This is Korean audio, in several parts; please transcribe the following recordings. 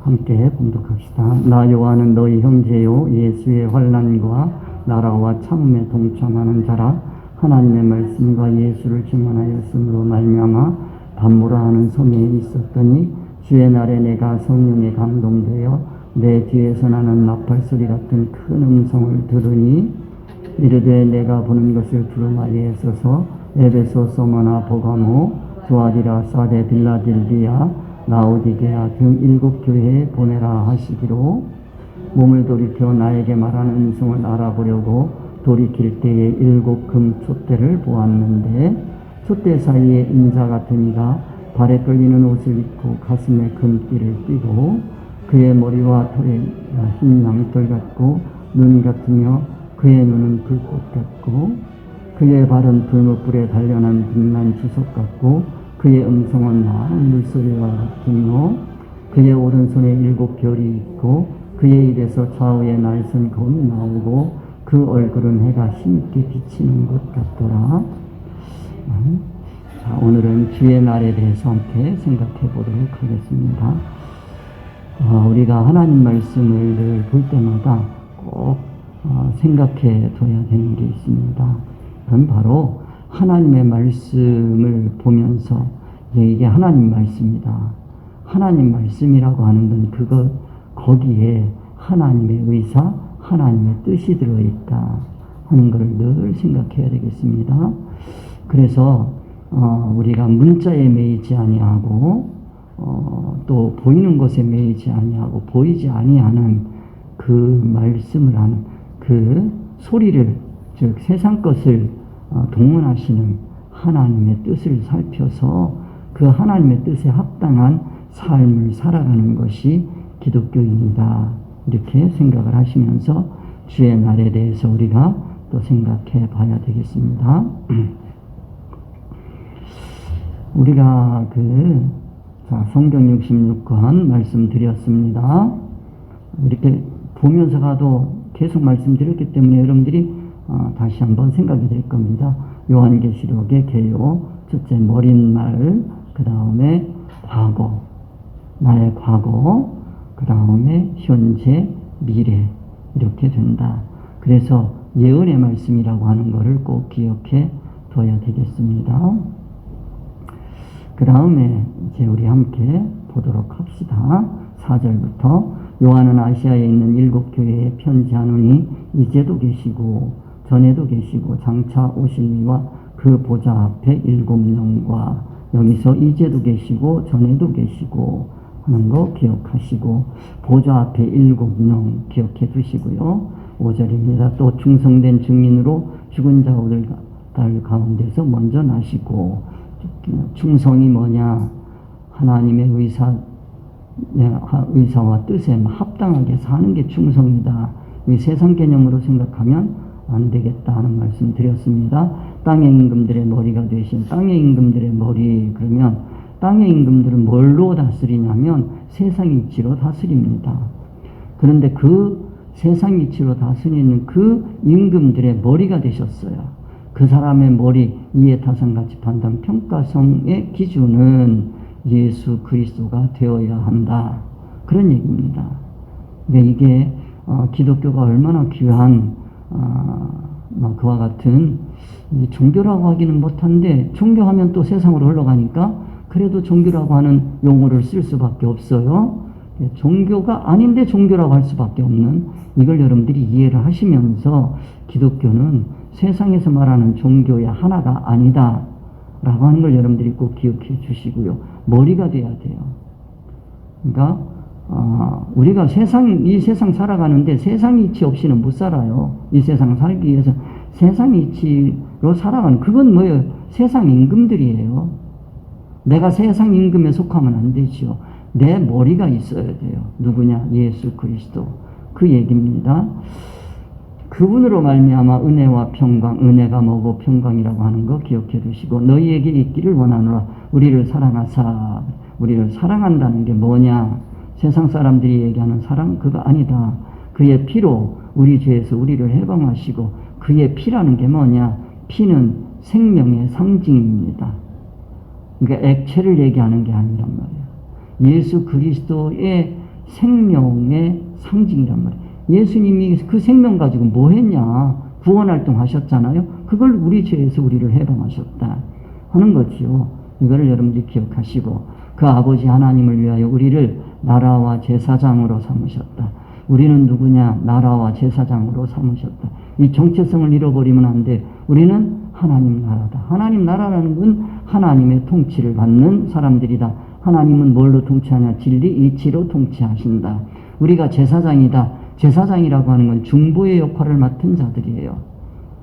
함께 봉독합시다. 나 요한은 너희 형제요 예수의 환난과 나라와 참음에 동참하는 자라. 하나님의 말씀과 예수를 증언하였으므로 말미암아 담보라 하는 섬에 있었더니 주의 날에 내가 성령에 감동되어 내 뒤에서 나는 나팔소리 같은 큰 음성을 들으니 이르되 내가 보는 것을 두루마리에 써서 에베소, 소머나, 보가모, 두아디라, 사데, 빌라델비아, 라오디게아 등 7교회에 보내라 하시기로, 몸을 돌이켜 나에게 말하는 음성을 알아보려고 돌이킬 때에 7 금촛대를 보았는데, 촛대 사이에 인자 같은 이가 발에 끌리는 옷을 입고 가슴에 금띠를 띠고 그의 머리와 털에 흰 양털 같고 눈이 같으며 그의 눈은 불꽃 같고 그의 발은 불못불에 단련한 빛난 주석 같고 그의 음성은 많은 물소리와 같으며 그의 오른손에 7 별이 있고 그의 입에서 좌우에 날선 검이 나오고 그 얼굴은 해가 힘있게 비치는 것 같더라. 자, 오늘은 주의 날에 대해서 함께 생각해 보도록 하겠습니다. 우리가 하나님 말씀을 늘 볼 때마다 꼭 생각해 둬야 되는 게 있습니다. 그건 바로 하나님의 말씀을 보면서 이게 하나님 말씀이다. 하나님 말씀이라고 하는 건 거기에 하나님의 의사, 하나님의 뜻이 들어있다 하는 걸 늘 생각해야 되겠습니다. 그래서 우리가 문자에 매이지 아니하고 또 보이는 것에 매이지 아니하고 보이지 아니하는 그 말씀을 하는 그 소리를, 즉 세상 것을 동원하시는 하나님의 뜻을 살펴서 그 하나님의 뜻에 합당한 삶을 살아가는 것이 기독교입니다. 이렇게 생각을 하시면서 주의 날에 대해서 우리가 또 생각해 봐야 되겠습니다. 우리가 성경 66권 말씀드렸습니다. 이렇게 보면서 가도 계속 말씀드렸기 때문에 여러분들이 다시 한번 생각이 될 겁니다. 요한계시록의 개요, 첫째 머릿말, 그 다음에 과거, 나의 과거, 그 다음에 현재, 미래, 이렇게 된다. 그래서 예언의 말씀이라고 하는 것을 꼭 기억해 둬야 되겠습니다. 그 다음에 이제 우리 함께 보도록 합시다. 4절부터 요한은 아시아에 있는 7교회에 편지하노니 이제도 계시고 전에도 계시고 장차 오실 이와 그 보좌 앞에 7명과, 여기서 이제도 계시고 전에도 계시고 하는 거 기억하시고 보좌 앞에 7명 기억해 두시고요. 5절입니다. 또 충성된 증인으로 죽은 자들 가운데서 먼저 나시고, 충성이 뭐냐? 하나님의 의사와 뜻에 합당하게 사는 게 충성이다. 이 세상 개념으로 생각하면 안 되겠다 하는 말씀 드렸습니다. 땅의 임금들의 머리가 되신, 땅의 임금들의 머리, 그러면 땅의 임금들은 뭘로 다스리냐면 세상 이치로 다스립니다. 그런데 그 세상 이치로 다스리는 그 임금들의 머리가 되셨어요. 그 사람의 머리, 이해타산가치 판단 평가성의 기준은 예수 그리스도가 되어야 한다. 그런 얘기입니다. 그러니까 이게 기독교가 얼마나 귀한 그와 같은 종교라고 하기는 못한데, 종교하면 또 세상으로 흘러가니까 그래도 종교라고 하는 용어를 쓸 수밖에 없어요. 종교가 아닌데 종교라고 할 수밖에 없는, 이걸 여러분들이 이해를 하시면서 기독교는 세상에서 말하는 종교의 하나가 아니다 라고 하는 걸 여러분들이 꼭 기억해 주시고요. 머리가 돼야 돼요. 그러니까 우리가 이 세상 살아가는데 세상 이치 없이는 못 살아요. 이 세상 살기 위해서 세상 이치로 살아가는, 그건 뭐예요? 세상 임금들이에요. 내가 세상 임금에 속하면 안 되죠. 내 머리가 있어야 돼요. 누구냐? 예수 그리스도. 그 얘기입니다. 그분으로 말미암아 은혜와 평강, 은혜가 뭐고 평강이라고 하는 거 기억해 두시고, 너희에게 있기를 원하노라. 우리를 사랑하사. 우리를 사랑한다는 게 뭐냐? 세상 사람들이 얘기하는 사랑, 그거 아니다. 그의 피로 우리 죄에서 우리를 해방하시고, 그의 피라는 게 뭐냐? 피는 생명의 상징입니다. 그러니까 액체를 얘기하는 게 아니란 말이에요. 예수 그리스도의 생명의 상징이란 말이에요. 예수님이 그 생명 가지고 뭐 했냐? 구원활동 하셨잖아요. 그걸 우리 죄에서 우리를 해방하셨다 하는 거지요. 이거를 여러분들이 기억하시고, 그 아버지 하나님을 위하여 우리를 나라와 제사장으로 삼으셨다. 우리는 누구냐? 나라와 제사장으로 삼으셨다. 이 정체성을 잃어버리면 안 돼. 우리는 하나님 나라다. 하나님 나라라는 건 하나님의 통치를 받는 사람들이다. 하나님은 뭘로 통치하냐? 진리, 이치로 통치하신다. 우리가 제사장이다. 제사장이라고 하는 건 중보의 역할을 맡은 자들이에요.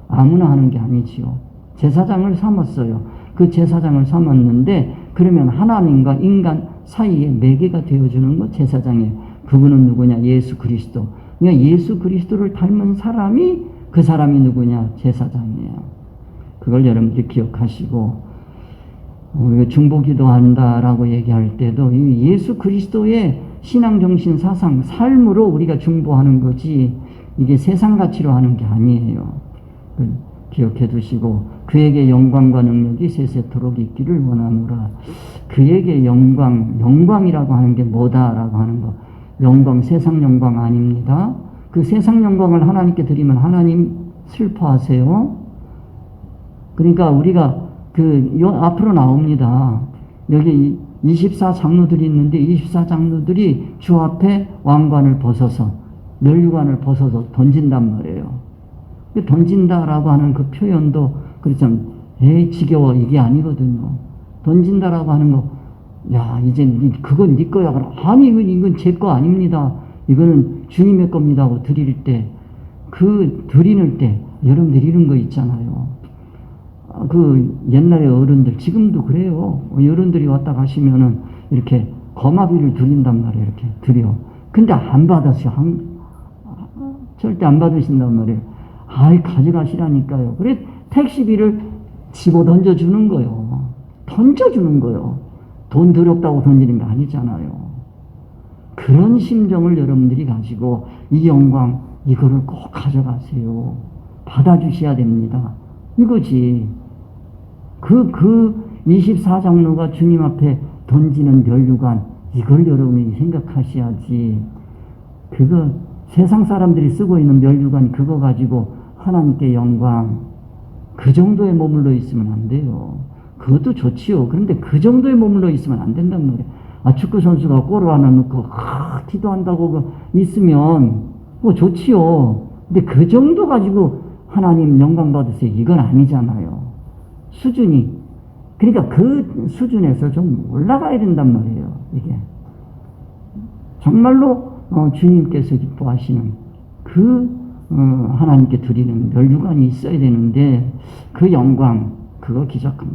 아무나 하는 게 아니지요. 제사장을 삼았어요. 그 제사장을 삼았는데, 그러면 하나님과 인간 사이에 매개가 되어주는 것 제사장이에요. 그분은 누구냐? 예수 그리스도. 그러니까 예수 그리스도를 닮은 사람이, 그 사람이 누구냐? 제사장이에요. 그걸 여러분들이 기억하시고, 우리가 중보기도 한다라고 얘기할 때도 이 예수 그리스도의 신앙정신, 사상, 삶으로 우리가 중보하는 거지, 이게 세상 가치로 하는 게 아니에요. 기억해 두시고, 그에게 영광과 능력이 세세토록 있기를 원하노라. 그에게 영광이라고 하는 게 뭐다라고 하는 거. 영광, 세상 영광 아닙니다. 그 세상 영광을 하나님께 드리면 하나님 슬퍼하세요. 그러니까 우리가 앞으로 나옵니다. 여기 24장로들이 있는데 24장로들이 주 앞에 왕관을 벗어서, 면류관을 벗어서 던진단 말이에요. 던진다라고 하는 그 표현도 그렇잖아요. 에이 지겨워, 이게 아니거든요. 던진다라고 하는 거, 야 이제 그건 네 거야. 아니 이건 제 거 아닙니다. 이거는 주님의 겁니다 하고 드릴 때, 그 드리는 때 여러분 드리는 거 있잖아요. 그 옛날에 어른들, 지금도 그래요. 어른들이 왔다 가시면은 이렇게 거마비를 드린단 말이에요. 이렇게 드려. 근데 안 받았어요. 절대 안 받으신단 말이에요. 아이 가져가시라니까요. 그래 택시비를 집어 던져주는 거예요. 던져주는 거예요. 돈 더럽다고 던지는 게 아니잖아요. 그런 심정을 여러분들이 가지고 이 영광, 이거를 꼭 가져가세요. 받아주셔야 됩니다. 이거지. 그 24장로가 주님 앞에 던지는 면류관, 이걸 여러분이 생각하셔야지. 그거 세상 사람들이 쓰고 있는 면류관, 그거 가지고 하나님께 영광, 그 정도에 머물러 있으면 안 돼요. 그것도 좋지요. 그런데 그 정도에 머물러 있으면 안 된단 말이에요. 축구 선수가 골을 하나 넣고 기도한다고 있으면 뭐 좋지요. 근데 그 정도 가지고 하나님 영광 받으세요, 이건 아니잖아요. 수준이. 그러니까 그 수준에서 좀 올라가야 된단 말이에요. 이게 정말로 주님께서 기뻐하시는 하나님께 드리는 면류관이 있어야 되는데, 그 영광, 그거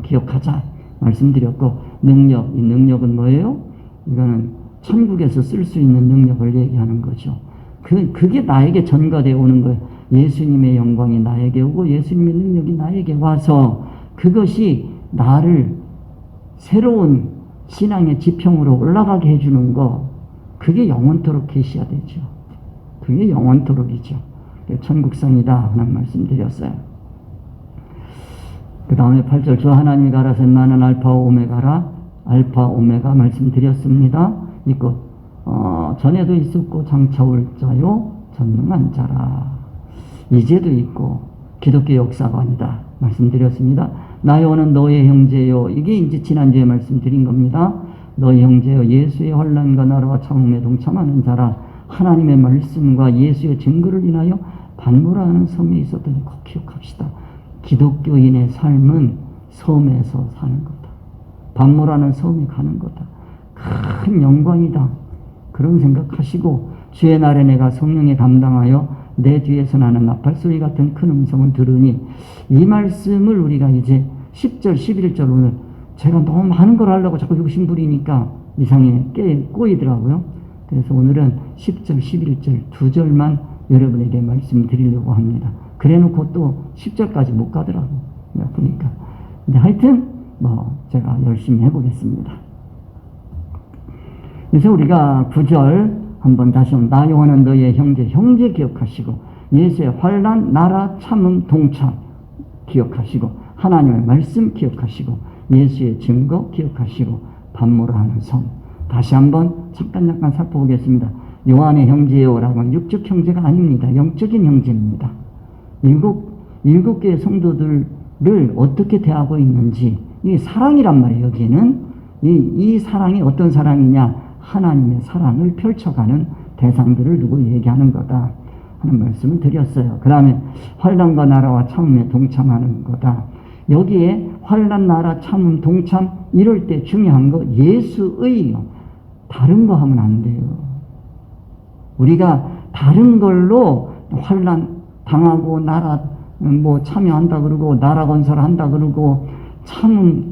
기억하자 말씀드렸고, 능력, 이 능력은 뭐예요? 이거는 천국에서 쓸 수 있는 능력을 얘기하는 거죠. 그게 나에게 전가되어 오는 거예요. 예수님의 영광이 나에게 오고 예수님의 능력이 나에게 와서, 그것이 나를 새로운 신앙의 지평으로 올라가게 해주는 거, 그게 영원토록 계셔야 되죠. 그게 영원토록이죠. 천국성이다 하는 말씀 드렸어요. 그 다음에 8절, 주 하나님이 가라사 나는 알파와 오메가라. 알파 오메가 말씀드렸습니다. 있고 전에도 있었고 장차 올 자요 전능한 자라. 이제도 있고 기독교 역사관이다 말씀드렸습니다. 나요는 너의 형제요. 이게 이제 지난주에 말씀드린 겁니다. 너의 형제요, 예수의 환난과 나라와 참음에 동참하는 자라. 하나님의 말씀과 예수의 증거를 인하여 반모라는 섬에 있었더니 꼭 기억합시다. 기독교인의 삶은 섬에서 사는 거다. 반모라는 섬에 가는 거다. 큰 영광이다. 그런 생각하시고, 주의 날에 내가 성령에 감당하여 내 뒤에서 나는 나팔소리 같은 큰 음성을 들으니, 이 말씀을 우리가 이제 10절, 11절, 오늘 제가 너무 많은 걸 하려고 자꾸 욕심 부리니까 이상에 꼬이더라고요. 그래서 오늘은 10절, 11절 두 절만 여러분에게 말씀드리려고 합니다. 그래 놓고 또 10절까지 못 가더라고. 보니까. 근데 하여튼, 제가 열심히 해보겠습니다. 그래서 우리가 9절 한번 다시 나 요한은 너의 형제 기억하시고, 예수의 환난, 나라, 참음, 동참 기억하시고, 하나님의 말씀 기억하시고, 예수의 증거 기억하시고, 반모라 하는 섬. 다시 한번 잠깐 살펴보겠습니다. 요한의 형제요라고 하면 육적 형제가 아닙니다. 영적인 형제입니다. 일곱 개의 성도들을 어떻게 대하고 있는지, 이 사랑이란 말이에요. 여기는 이 사랑이 어떤 사랑이냐, 하나님의 사랑을 펼쳐가는 대상들을 두고 얘기하는 거다 하는 말씀을 드렸어요. 그 다음에 환난과 나라와 참음에 동참하는 거다. 여기에 환난, 나라, 참음, 동참 이럴 때 중요한 거 예수의, 다른 거 하면 안 돼요. 우리가 다른 걸로 환난 당하고 나라 뭐 참여한다 그러고 나라 건설한다 그러고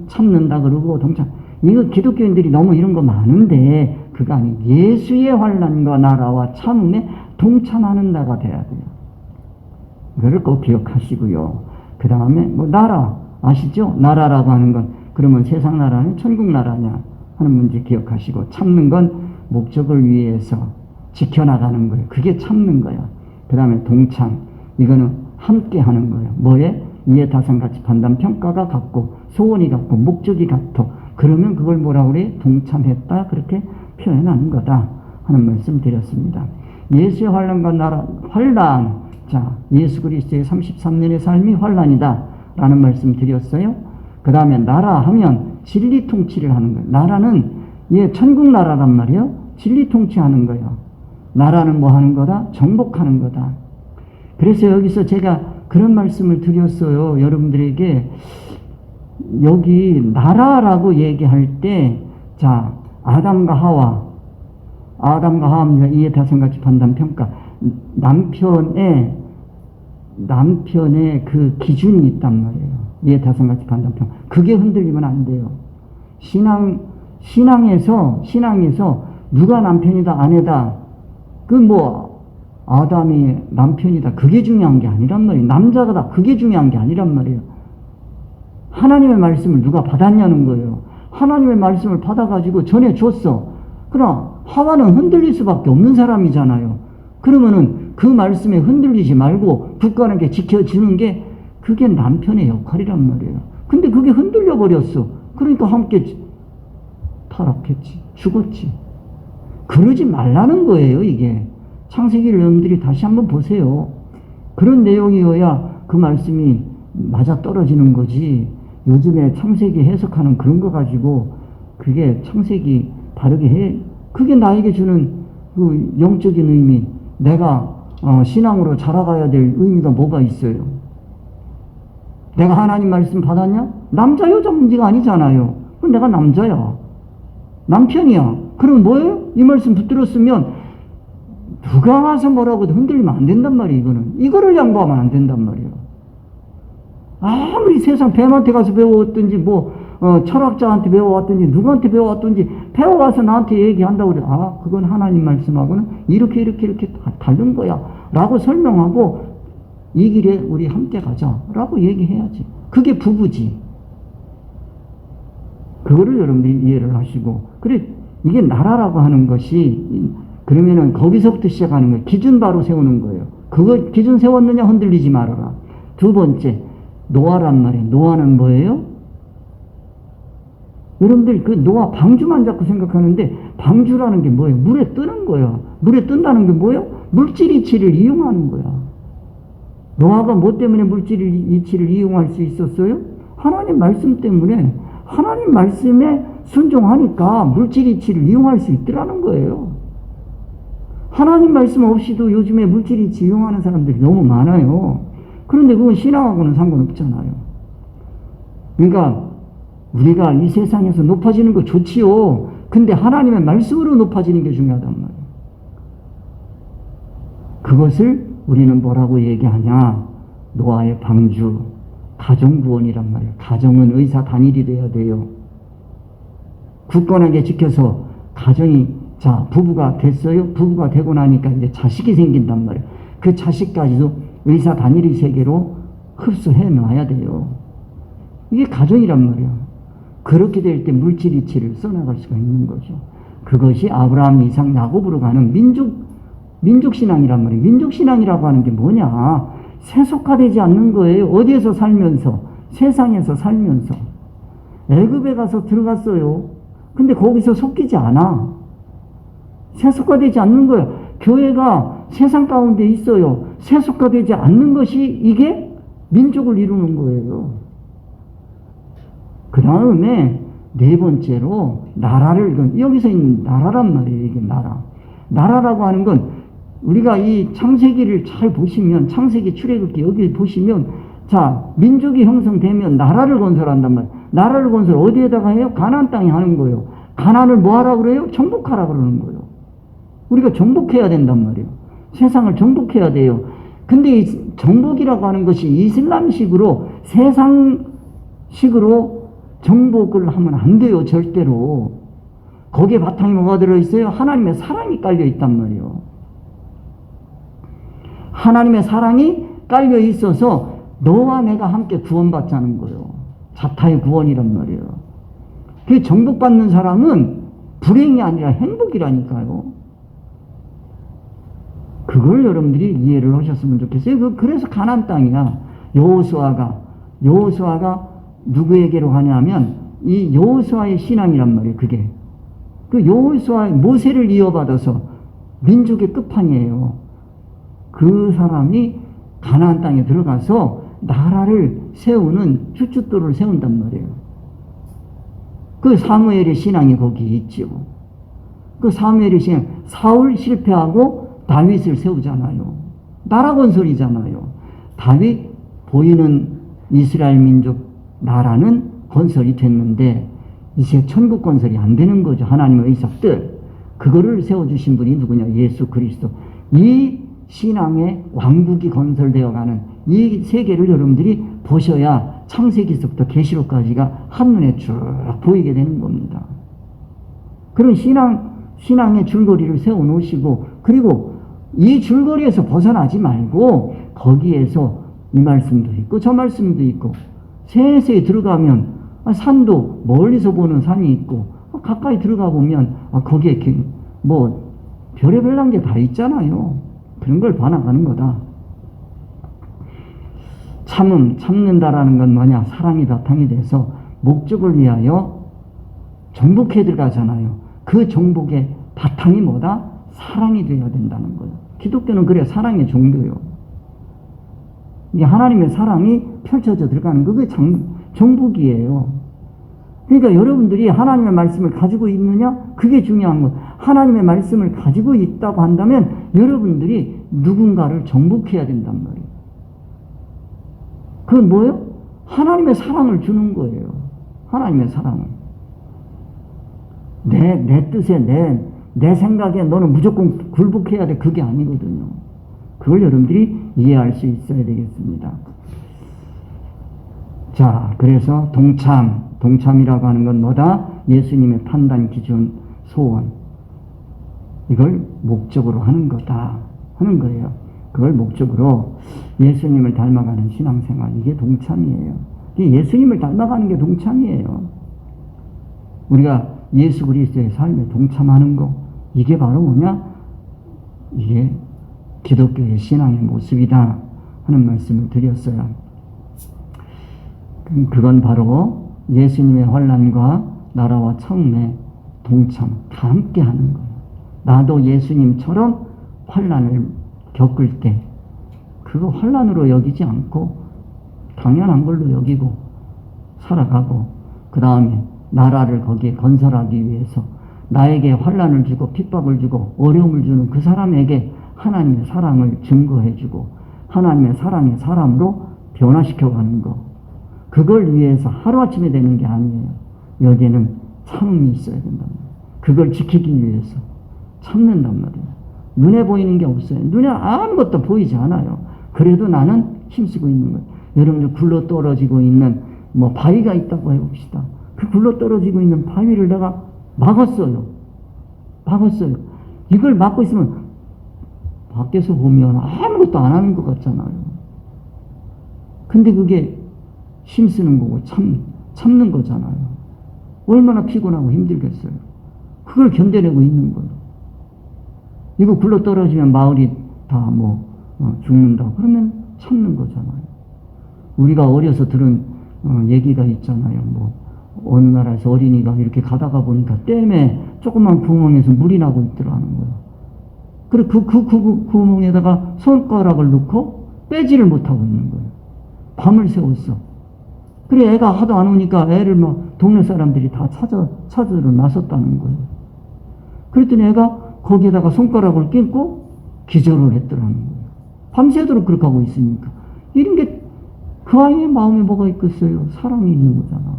참는다 그러고 동참, 이거 기독교인들이 너무 이런 거 많은데 그거 아니, 예수의 환난과 나라와 참음에 동참하는 나가 돼야 돼요. 그걸 꼭 기억하시고요. 그 다음에 뭐 나라 아시죠? 나라라고 하는 건 그러면 세상 나라냐 천국 나라냐 하는 문제 기억하시고, 참는 건 목적을 위해서 지켜나가는 거예요. 그게 참는 거야. 그 다음에 동참, 이거는 함께 하는 거예요. 뭐에? 이해타산가치 판단 평가가 같고 소원이 같고 목적이 같고, 그러면 그걸 뭐라 그래? 동참했다, 그렇게 표현하는 거다 하는 말씀 드렸습니다. 예수의 환난과 나라, 환난, 자 예수 그리스도의 33년의 삶이 환난이다 라는 말씀 드렸어요. 그 다음에 나라 하면 진리 통치를 하는 거예요. 나라는 천국 나라란 말이에요. 진리 통치하는 거예요. 나라는 뭐 하는 거다? 정복하는 거다. 그래서 여기서 제가 그런 말씀을 드렸어요. 여러분들에게 여기 나라라고 얘기할 때, 자 아담과 하와입니다. 이해타산가치 판단 평가. 남편의 그 기준이 있단 말이에요. 이해타산가치 판단 평가. 그게 흔들리면 안 돼요. 신앙에서 누가 남편이다 아내다, 그 뭐 아담이 남편이다 그게 중요한 게 아니란 말이에요. 남자가 다 그게 중요한 게 아니란 말이에요. 하나님의 말씀을 누가 받았냐는 거예요. 하나님의 말씀을 받아가지고 전해줬어. 그러나 하와는 흔들릴 수밖에 없는 사람이잖아요. 그러면은 그 말씀에 흔들리지 말고 굳건하게 지켜주는 게 그게 남편의 역할이란 말이에요. 근데 그게 흔들려 버렸어. 그러니까 함께 타락했지, 죽었지. 그러지 말라는 거예요. 이게 창세기를 여러분들이 다시 한번 보세요. 그런 내용이어야 그 말씀이 맞아 떨어지는 거지. 요즘에 창세기 해석하는 그런 거 가지고 그게 창세기 다르게 해, 그게 나에게 주는 그 영적인 의미, 내가 신앙으로 자라가야 될 의미가 뭐가 있어요? 내가 하나님 말씀 받았냐? 남자 여자 문제가 아니잖아요. 그럼 내가 남자야, 남편이야. 그럼 뭐예요? 이 말씀 붙들었으면 누가 와서 뭐라고 흔들리면 안 된단 말이에요. 이거를 양보하면 안 된단 말이에요. 아무리 세상 뱀한테 가서 배워왔든지 철학자한테 배워왔든지 누구한테 배워왔든지 배워와서 나한테 얘기한다고 그래. 아 그건 하나님 말씀하고는 이렇게 다른 거야 라고 설명하고 이 길에 우리 함께 가자 라고 얘기해야지. 그게 부부지. 그거를 여러분들이 이해를 하시고, 그래 이게 나라라고 하는 것이 그러면은 거기서부터 시작하는 거예요. 기준 바로 세우는 거예요. 그거 기준 세웠느냐 흔들리지 말아라. 두 번째, 노아란 말이에요. 노아는 뭐예요? 여러분들 그 노아 방주만 자꾸 생각하는데 방주라는 게 뭐예요? 물에 뜨는 거야. 물에 뜬다는 게 뭐예요? 물질 이치를 이용하는 거야. 노아가 뭐 때문에 물질 이치를 이용할 수 있었어요? 하나님 말씀 때문에. 하나님 말씀에 순종하니까 물질 이치를 이용할 수 있더라는 거예요. 하나님 말씀 없이도 요즘에 물질 이치 이용하는 사람들이 너무 많아요. 그런데 그건 신앙하고는 상관없잖아요. 그러니까 우리가 이 세상에서 높아지는 거 좋지요. 근데 하나님의 말씀으로 높아지는 게 중요하단 말이에요. 그것을 우리는 뭐라고 얘기하냐? 노아의 방주, 가정구원이란 말이에요. 가정은 의사 단일이 돼야 돼요. 굳건하게 지켜서 가정이, 자 부부가 됐어요. 부부가 되고 나니까 이제 자식이 생긴단 말이에요. 그 자식까지도 의사 단일의 세계로 흡수해 놔야 돼요. 이게 가정이란 말이에요. 그렇게 될 때 물질 이치를 써나갈 수가 있는 거죠. 그것이 아브라함, 이삭, 야곱으로 가는 민족신앙이란 말이에요. 민족신앙이라고 하는 게 뭐냐? 세속화되지 않는 거예요. 어디에서 살면서? 세상에서 살면서. 애굽에 가서 들어갔어요. 근데 거기서 섞이지 않아. 세속화되지 않는 거야. 교회가 세상 가운데 있어요. 세속화되지 않는 것이 이게 민족을 이루는 거예요. 그 다음에 네 번째로 나라를, 여기서 있는 나라란 말이에요. 이게 나라. 나라라고 하는 건 우리가 이 창세기를 잘 보시면, 창세기 출애굽기 여기 보시면, 자, 민족이 형성되면 나라를 건설한단 말이에요. 나라를 건설 어디에다가 해요? 가나안 땅에 하는 거예요. 가나안을 뭐 하라고 그래요? 정복하라 그러는 거예요. 우리가 정복해야 된단 말이에요. 세상을 정복해야 돼요. 근데 이 정복이라고 하는 것이 이슬람식으로, 세상식으로 정복을 하면 안 돼요. 절대로. 거기에 바탕에 뭐가 들어있어요? 하나님의 사랑이 깔려 있단 말이에요. 하나님의 사랑이 깔려 있어서 너와 내가 함께 구원받자는 거예요. 자타의 구원이란 말이에요. 그 정복받는 사람은 불행이 아니라 행복이라니까요. 그걸 여러분들이 이해를 하셨으면 좋겠어요. 그래서 가나안 땅이야. 여호수아가 누구에게로 가냐면 이 여호수아의 신앙이란 말이에요. 그게 그 여호수아의 모세를 이어받아서 민족의 끝판이에요. 그 사람이 가나안 땅에 들어가서 나라를 세우는 주춧돌을 세운단 말이에요. 그 사무엘의 신앙이 거기 있죠. 그 사무엘의 신앙, 사울 실패하고 다윗을 세우잖아요. 나라 건설이잖아요. 다윗 보이는 이스라엘 민족 나라는 건설이 됐는데 이제 천국 건설이 안 되는 거죠. 하나님의 의사들. 그거를 세워주신 분이 누구냐? 예수 그리스도. 이 신앙의 왕국이 건설되어가는 이 세계를 여러분들이 보셔야 창세기서부터 계시록까지가 한눈에 쭉 보이게 되는 겁니다. 그런 신앙의 줄거리를 세워놓으시고, 그리고 이 줄거리에서 벗어나지 말고 거기에서 이 말씀도 있고 저 말씀도 있고, 세세히 들어가면 산도 멀리서 보는 산이 있고 가까이 들어가 보면 거기에 뭐 별의별 게 다 있잖아요. 그런 걸 봐나가는 거다. 참는다라는 건 뭐냐? 사랑이 바탕이 돼서 목적을 위하여 정복해 들어가잖아요. 그 정복의 바탕이 뭐다? 사랑이 되어야 된다는 거예요. 기독교는 그래, 사랑의 종교요. 이게 하나님의 사랑이 펼쳐져 들어가는 그게 정복이에요. 그러니까 여러분들이 하나님의 말씀을 가지고 있느냐? 그게 중요한 거예요. 하나님의 말씀을 가지고 있다고 한다면 여러분들이 누군가를 정복해야 된단 말이에요. 그건 뭐예요? 하나님의 사랑을 주는 거예요. 하나님의 사랑을. 내 뜻에, 내 생각에 너는 무조건 굴복해야 돼. 그게 아니거든요. 그걸 여러분들이 이해할 수 있어야 되겠습니다. 자, 그래서 동참이라고 하는 건 뭐다? 예수님의 판단, 기준, 소원. 이걸 목적으로 하는 거다. 하는 거예요. 그걸 목적으로 예수님을 닮아가는 신앙생활. 이게 동참이에요. 예수님을 닮아가는 게 동참이에요. 우리가 예수 그리스도의 삶에 동참하는 거. 이게 바로 뭐냐? 이게 기독교의 신앙의 모습이다 하는 말씀을 드렸어요. 그건 바로 예수님의 환난과 나라와 처음에 동참, 다 함께 하는 거예요. 나도 예수님처럼 환난을 겪을 때 그거 환난으로 여기지 않고 당연한 걸로 여기고 살아가고, 그 다음에 나라를 거기에 건설하기 위해서 나에게 환난을 주고 핍박을 주고 어려움을 주는 그 사람에게 하나님의 사랑을 증거해주고 하나님의 사랑의 사람으로 변화시켜가는 거. 그걸 위해서 하루아침에 되는 게 아니에요. 여기에는 참음이 있어야 된단 말이에요. 그걸 지키기 위해서 참는단 말이에요. 눈에 보이는 게 없어요. 눈에 아무것도 보이지 않아요. 그래도 나는 힘쓰고 있는 거예요. 여러분들 굴러 떨어지고 있는 바위가 있다고 해봅시다. 그 굴러 떨어지고 있는 바위를 내가 막았어요. 이걸 막고 있으면 밖에서 보면 아무것도 안 하는 것 같잖아요. 근데 그게 힘쓰는 거고 참는 거잖아요. 얼마나 피곤하고 힘들겠어요. 그걸 견뎌내고 있는 거예요. 이거 굴러 떨어지면 마을이 다 죽는다. 그러면 참는 거잖아요. 우리가 어려서 들은 얘기가 있잖아요. 어느 나라에서 어린이가 이렇게 가다가 보니까 댐에 조그만 구멍에서 물이 나고 있더라는 거예요. 그리고 그 구멍에다가 손가락을 넣고 빼지를 못하고 있는 거예요. 밤을 새웠어. 그래 애가 하도 안 오니까 애를 막 동네 사람들이 다 찾으러 나섰다는 거예요. 그랬더니 애가 거기에다가 손가락을 끼고 기절을 했더라는 거예요. 밤새도록 그렇게 하고 있으니까. 이런 게 그 아이의 마음에 뭐가 있겠어요? 사랑이 있는 거잖아.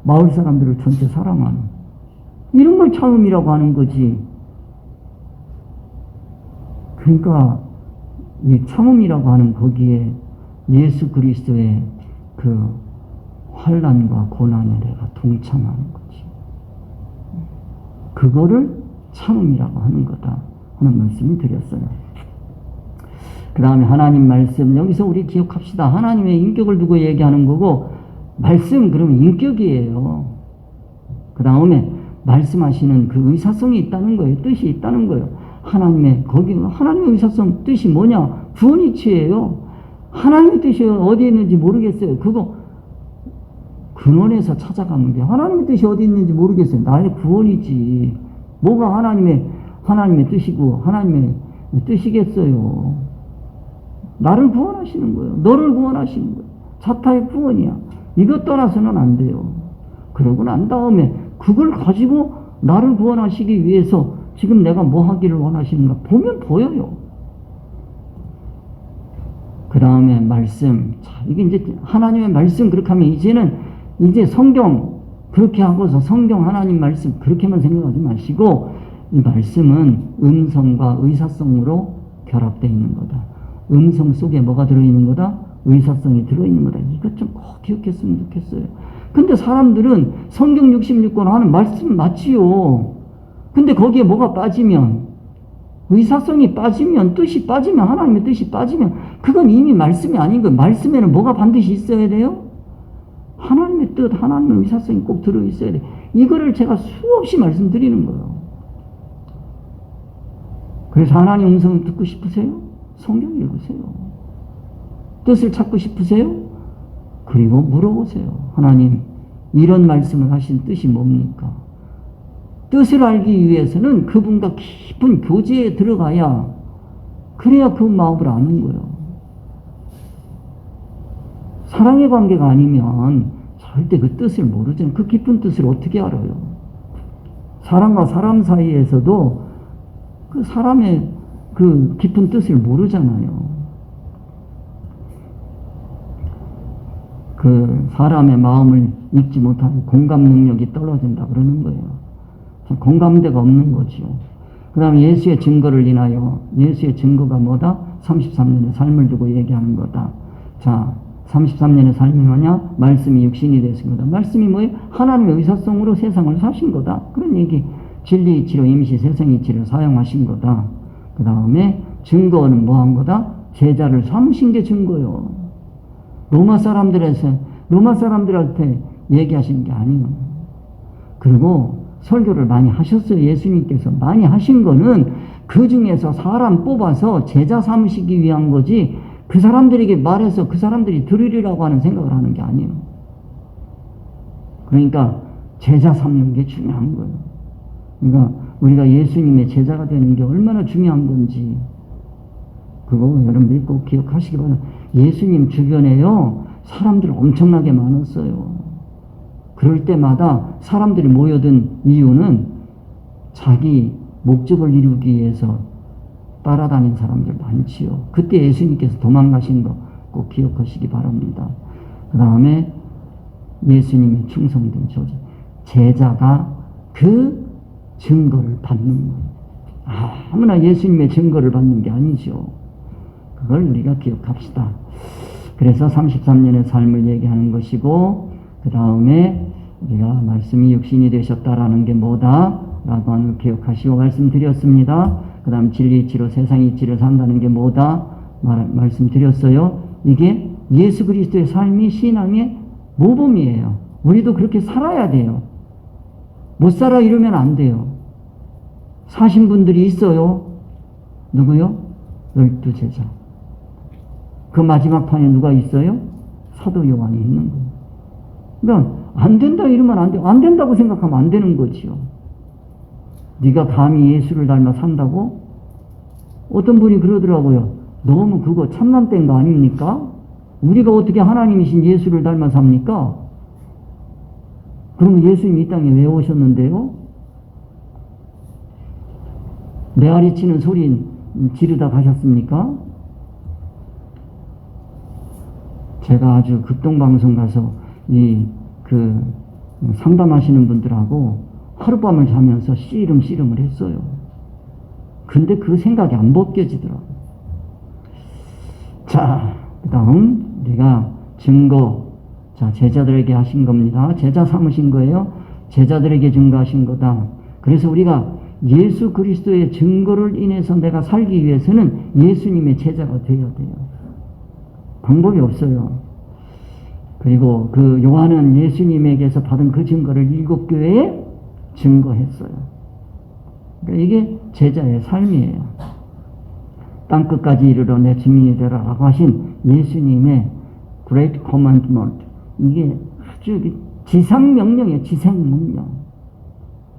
마을 사람들을 전체 사랑하는. 이런 걸 참음이라고 하는 거지. 그러니까 이 참음이라고 하는 거기에 예수 그리스도의 그 환난과 고난에 내가 동참하는 거지. 그거를 참음이라고 하는 거다 하는 말씀을 드렸어요. 그 다음에 하나님 말씀, 여기서 우리 기억합시다. 하나님의 인격을 두고 얘기하는 거고, 말씀 그러면 인격이에요. 그 다음에 말씀하시는 그 의사성이 있다는 거예요. 뜻이 있다는 거예요. 하나님의 의사성 뜻이 뭐냐? 구원이치예요. 하나님의 뜻이 어디에 있는지 모르겠어요. 그거 근원에서 찾아가면 돼요. 하나님의 뜻이 어디 있는지 모르겠어요. 나의 구원이지. 뭐가 하나님의 뜻이고 하나님의 뜻이겠어요. 나를 구원하시는 거예요. 너를 구원하시는 거예요. 자타의 구원이야. 이것 떠나서는 안 돼요. 그러고 난 다음에 그걸 가지고 나를 구원하시기 위해서 지금 내가 뭐 하기를 원하시는가 보면 보여요. 그 다음에 말씀. 자, 이게 이제 하나님의 말씀 그렇게 하면 이제 성경 그렇게 하고서 성경 하나님 말씀 그렇게만 생각하지 마시고 이 말씀은 음성과 의사성으로 결합되어 있는 거다. 음성 속에 뭐가 들어있는 거다? 의사성이 들어있는 거다. 이것 좀 꼭 기억했으면 좋겠어요. 근데 사람들은 성경 66권 하는 말씀 맞지요. 근데 거기에 뭐가 빠지면 의사성이 빠지면 뜻이 빠지면 하나님의 뜻이 빠지면 그건 이미 말씀이 아닌 거예요. 말씀에는 뭐가 반드시 있어야 돼요? 하나님의 뜻, 하나님의 의사성이 꼭 들어있어야 돼. 이거를 제가 수없이 말씀드리는 거예요. 그래서 하나님 음성을 듣고 싶으세요? 성경 읽으세요. 뜻을 찾고 싶으세요? 그리고 물어보세요. 하나님, 이런 말씀을 하신 뜻이 뭡니까? 뜻을 알기 위해서는 그분과 깊은 교제에 들어가야 그래야 그 마음을 아는 거예요. 사랑의 관계가 아니면 절대 그 뜻을 모르잖아요. 그 깊은 뜻을 어떻게 알아요? 사람과 사람 사이에서도 그 사람의 그 깊은 뜻을 모르잖아요. 그 사람의 마음을 읽지 못하고 공감 능력이 떨어진다 그러는 거예요. 공감대가 없는 거죠. 그 다음에 예수의 증거를 인하여 예수의 증거가 뭐다? 33년의 삶을 두고 얘기하는 거다. 자, 33년의 삶이 뭐냐? 말씀이 육신이 되신 거다. 말씀이 뭐예요? 하나님의 의사성으로 세상을 사신 거다. 그런 얘기. 진리 이치로 임시 세상 이치를 사용하신 거다. 그 다음에 증거는 뭐 한 거다? 제자를 삼으신 게 증거요. 로마 사람들한테 얘기하신 게 아니에요. 그리고 설교를 많이 하셨어요. 예수님께서 많이 하신 거는 그 중에서 사람 뽑아서 제자 삼으시기 위한 거지 그 사람들에게 말해서 그 사람들이 들으리라고 하는 생각을 하는 게 아니에요. 그러니까 제자 삼는 게 중요한 거예요. 그러니까 우리가 예수님의 제자가 되는 게 얼마나 중요한 건지 그거 여러분들이 꼭 기억하시기 바랍니다. 예수님 주변에요 사람들 엄청나게 많았어요. 그럴 때마다 사람들이 모여든 이유는 자기 목적을 이루기 위해서 따라다닌 사람들 많지요. 그때 예수님께서 도망가신 거 꼭 기억하시기 바랍니다. 그 다음에 예수님의 충성된 조직 제자가 그 증거를 받는 거예요. 아무나 예수님의 증거를 받는 게 아니죠. 그걸 우리가 기억합시다. 그래서 33년의 삶을 얘기하는 것이고 그 다음에 우리가 말씀이 육신이 되셨다라는 게 뭐다? 라고 하는 걸 기억하시고 말씀드렸습니다. 그 다음 진리 이치로 세상 이치를 산다는 게 뭐다? 말씀드렸어요. 이게 예수 그리스도의 삶이 신앙의 모범이에요. 우리도 그렇게 살아야 돼요. 못 살아 이러면 안 돼요. 사신 분들이 있어요. 누구요? 12제자. 그 마지막 판에 누가 있어요? 사도 요한이 있는 거예요. 그러니까 안 된다 이러면 안 돼. 안 된다고 생각하면 안 되는 거지요. 네가 감히 예수를 닮아 산다고? 어떤 분이 그러더라고요. 너무 그거 참남된 거 아닙니까? 우리가 어떻게 하나님이신 예수를 닮아 삽니까? 그러면 예수님이 이 땅에 왜 오셨는데요? 메아리 치는 소리 지르다 가셨습니까? 제가 아주 극동방송 가서 상담하시는 분들하고 하룻밤을 자면서 씨름을 했어요. 근데 그 생각이 안 벗겨지더라고요. 자, 그 다음 우리가 증거. 자, 제자들에게 하신 겁니다. 제자 삼으신 거예요. 제자들에게 증거하신 거다. 그래서 우리가 예수 그리스도의 증거를 인해서 내가 살기 위해서는 예수님의 제자가 되어야 돼요. 방법이 없어요. 그리고 그 요한은 예수님에게서 받은 그 증거를 7교회에 증거했어요. 그러니까 이게 제자의 삶이에요. 땅끝까지 이르러 내 증인이 되라라고 하신 예수님의 Great Commandment. 이게 아주 지상명령이에요. 지상명령.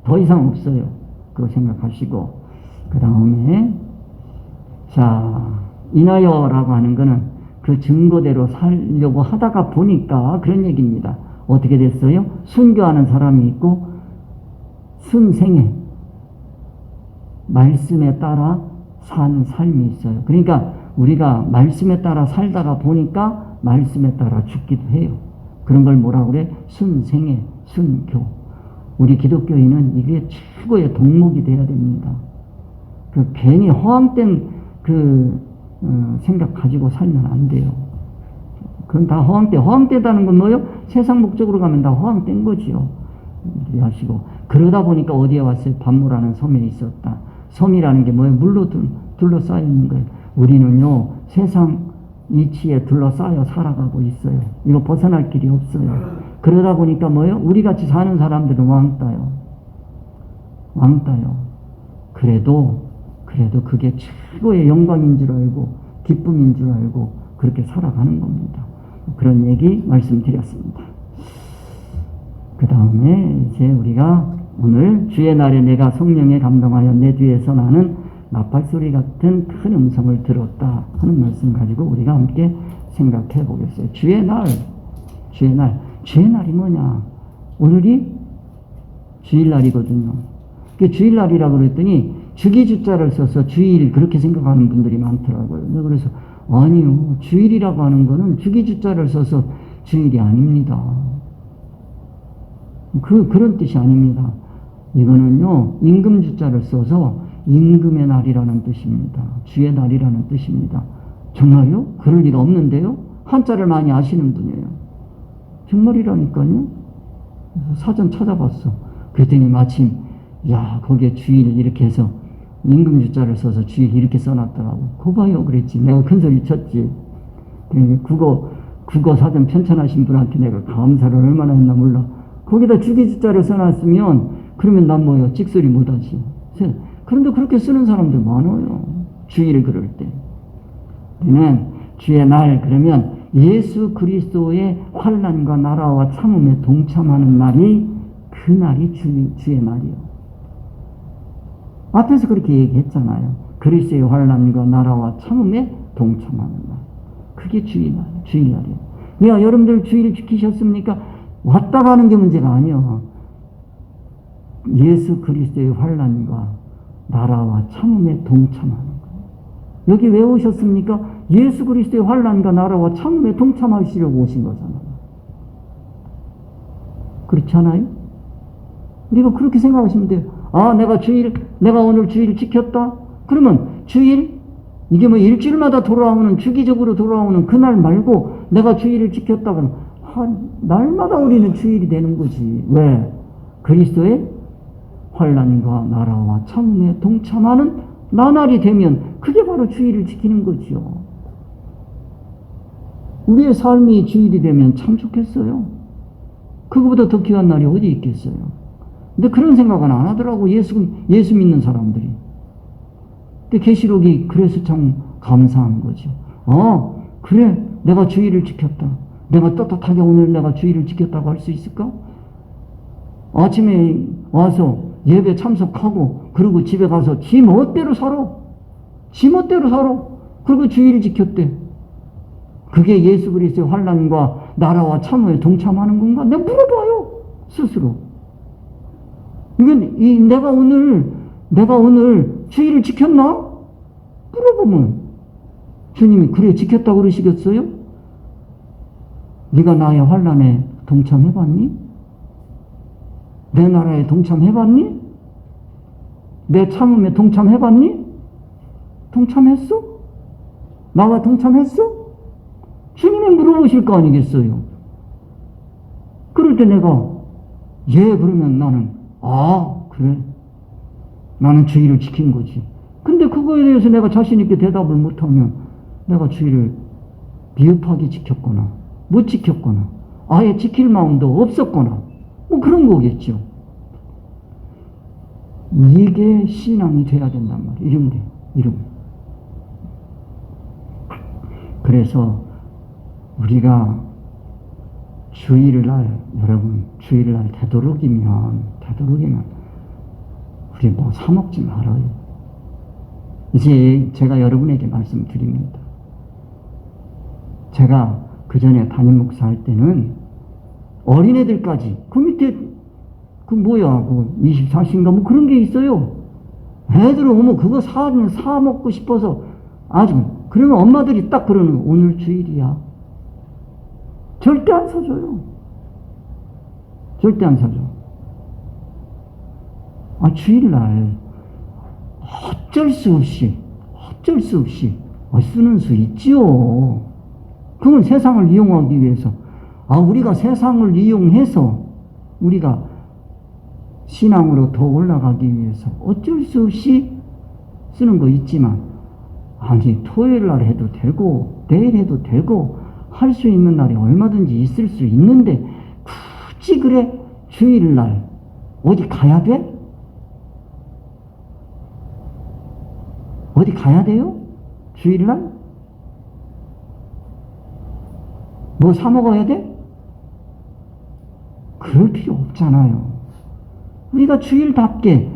더 이상 없어요. 그거 생각하시고. 그 다음에 자, 인하여라고 하는 거는 그 증거대로 살려고 하다가 보니까 그런 얘기입니다. 어떻게 됐어요? 순교하는 사람이 있고 순생애 말씀에 따라 사는 삶이 있어요. 그러니까 우리가 말씀에 따라 살다가 보니까 말씀에 따라 죽기도 해요. 그런 걸 뭐라고 그래? 순생애, 순교. 우리 기독교인은 이게 최고의 덕목이 돼야 됩니다. 괜히 허황된 생각 가지고 살면 안 돼요. 그건 다 허황되다는 건 뭐예요? 세상 목적으로 가면 다 허황된 거지요. 하시고. 그러다 보니까 어디에 왔어요? 반모라는 섬에 있었다. 섬이라는 게 뭐예요? 물로 둘러싸여 있는 거예요. 우리는요, 세상 이치에 둘러싸여 살아가고 있어요. 이거 벗어날 길이 없어요. 그러다 보니까 뭐예요? 우리 같이 사는 사람들은 왕따요. 그래도 그게 최고의 영광인 줄 알고, 기쁨인 줄 알고, 그렇게 살아가는 겁니다. 그런 얘기 말씀드렸습니다. 그 다음에 이제 우리가 오늘 주의 날에 내가 성령에 감동하여 내 뒤에서 나는 나팔소리 같은 큰 음성을 들었다 하는 말씀 가지고 우리가 함께 생각해 보겠어요. 주의 날이 뭐냐? 오늘이 주일날이거든요. 주일날이라고 그랬더니 주기주자를 써서 주일 그렇게 생각하는 분들이 많더라고요. 그래서 아니요, 주일이라고 하는 거는 주기주자를 써서 주일이 아닙니다. 그런 뜻이 아닙니다. 이거는요, 임금주자를 써서 임금의 날이라는 뜻입니다. 주의 날이라는 뜻입니다. 정말요? 그럴 리가 없는데요? 한자를 많이 아시는 분이에요. 정말이라니까요? 그래서 사전 찾아봤어. 그랬더니 마침, 거기에 주일 이렇게 해서 임금주자를 써서 주일 이렇게 써놨더라고. 그거 봐요. 그랬지. 내가 큰소리 쳤지. 국어 사전 편찬하신 분한테 내가 감사를 얼마나 했나 몰라. 거기다 주기주자를 써놨으면 그러면 난 뭐예요? 찍소리 못하지. 그런데 그렇게 쓰는 사람들 많아요. 주일을 그럴 때. 우리는 주의 날 그러면 예수 그리스도의 환난과 나라와 참음에 동참하는 날이 그 날이 주의 날이요. 앞에서 그렇게 얘기했잖아요. 그리스도의 환난과 나라와 참음에 동참하는 날. 그게 주일날이에요. 여러분들 주일 지키셨습니까? 왔다 가는 게 문제가 아니에요. 예수 그리스도의 환난과 나라와 참음에 동참하는 거예요. 여기 왜 오셨습니까? 예수 그리스도의 환난과 나라와 참음에 동참하시려고 오신 거잖아요. 그렇지 않아요? 우리가 그렇게 생각하시면 돼요. 내가 오늘 주일 지켰다? 그러면 주일? 이게 뭐 일주일마다 돌아오는, 주기적으로 돌아오는 그날 말고 내가 주일을 지켰다 그러면 날마다 우리는 주일이 되는 거지. 왜? 그리스도의 환난과 나라와 참음에 동참하는 나날이 되면 그게 바로 주일을 지키는 거지요. 우리의 삶이 주일이 되면 참 좋겠어요. 그거보다 더 귀한 날이 어디 있겠어요. 근데 그런 생각은 안 하더라고. 예수 믿는 사람들이. 근데 계시록이 그래서 참 감사한 거죠. 그래, 내가 주일을 지켰다. 내가 떳떳하게 오늘 내가 주의를 지켰다고 할 수 있을까? 아침에 와서 예배 참석하고 그리고 집에 가서 지 멋대로 살아. 지 멋대로 살아. 그리고 주의를 지켰대. 그게 예수 그리스도의 환난과 나라와 참호에 동참하는 건가? 내가 물어봐요. 스스로. 이건 내가 오늘 주의를 지켰나? 물어보면 주님이 그래 지켰다고 그러시겠어요? 네가 나의 환난에 동참해봤니? 내 나라에 동참해봤니? 내 참음에 동참해봤니? 동참했어? 나와 동참했어? 주님이 물어보실 거 아니겠어요? 그럴 때 내가 예 그러면 나는 그래 나는 주의를 지킨 거지. 근데 그거에 대해서 내가 자신 있게 대답을 못하면 내가 주의를 미흡하게 지켰거나 못 지켰거나 아예 지킬 마음도 없었거나 뭐 그런 거겠죠. 이게 신앙이 돼야 된단 말이에요. 이름. 그래서 우리가 여러분 주일날 되도록이면 우리 뭐 사먹지 말아요. 이제 제가 여러분에게 말씀드립니다. 제가 그 전에 담임 목사 할 때는 어린애들까지 그 밑에 그 24시인가 뭐 그런 게 있어요. 애들 오면 그거 사 먹고 싶어서 그러면 엄마들이 딱 그러는 오늘 주일이야. 절대 안 사줘요. 절대 안 사줘. 주일날 어쩔 수 없이 쓰는 수 있지요. 그건 세상을 이용하기 위해서. 우리가 세상을 이용해서 우리가 신앙으로 더 올라가기 위해서 어쩔 수 없이 쓰는 거 있지만 토요일 날 해도 되고 내일 해도 되고 할 수 있는 날이 얼마든지 있을 수 있는데 굳이 그래 주일날 어디 가야 돼? 어디 가야 돼요? 주일날? 뭐 사 먹어야 돼? 그럴 필요 없잖아요. 우리가 주일답게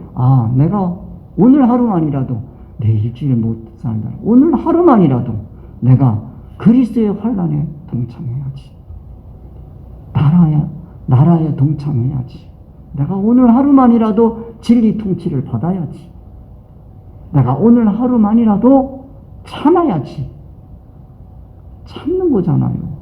내가 오늘 하루만이라도 내 일주일 못 산다. 오늘 하루만이라도 내가 그리스도의 환난에 동참해야지. 나라에 동참해야지. 내가 오늘 하루만이라도 진리 통치를 받아야지. 내가 오늘 하루만이라도 참아야지. 참는 거잖아요.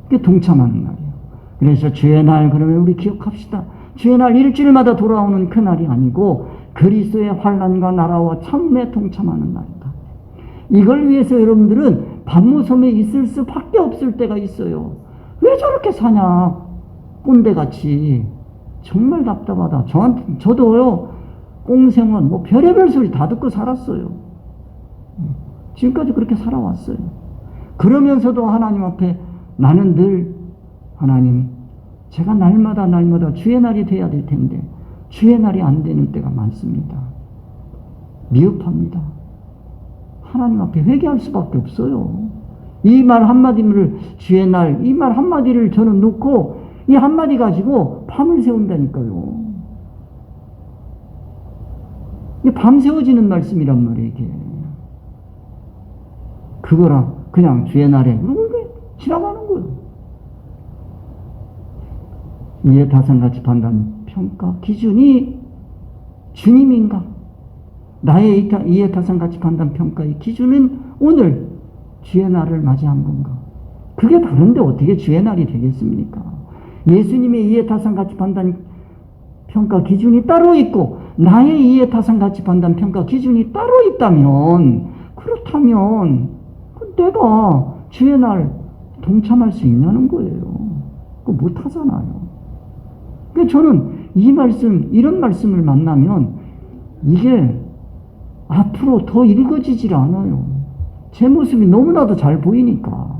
그게 동참하는 날이에요. 그래서 주의 날 그러면 우리 기억합시다. 주의 날 일주일마다 돌아오는 그 날이 아니고 그리스도의 환난과 나라와 참음에 동참하는 날이다. 이걸 위해서 여러분들은 반모섬에 있을 수밖에 없을 때가 있어요. 왜 저렇게 사냐? 꼰대같이. 정말 답답하다. 저도요, 꽁생은 뭐 별의별 소리 다 듣고 살았어요. 지금까지 그렇게 살아왔어요. 그러면서도 하나님 앞에 나는 늘 하나님, 제가 날마다 주의 날이 돼야 될 텐데 주의 날이 안 되는 때가 많습니다. 미흡합니다. 하나님 앞에 회개할 수밖에 없어요. 이 말 한마디를 주의 날, 이 말 한마디를 저는 놓고 이 한마디 가지고 밤을 새운다니까요. 이게 밤 새워지는 말씀이란 말이에요. 이게. 그거랑 그냥 주의 날에 그게 지나가는 거예요. 이해타산가치 판단 평가 기준이 주님인가? 나의 이해타산가치 판단 평가의 기준은 오늘 주의 날을 맞이한 건가? 그게 다른데 어떻게 주의 날이 되겠습니까? 예수님의 이해타산가치 판단 평가 기준이 따로 있고 나의 이해타산가치 판단 평가 기준이 따로 있다면 그렇다면 내가 주의 날 동참할 수 있냐는 거예요. 그거 못하잖아요. 그러니까 저는 이런 말씀을 만나면 이게 앞으로 더 읽어지질 않아요. 제 모습이 너무나도 잘 보이니까.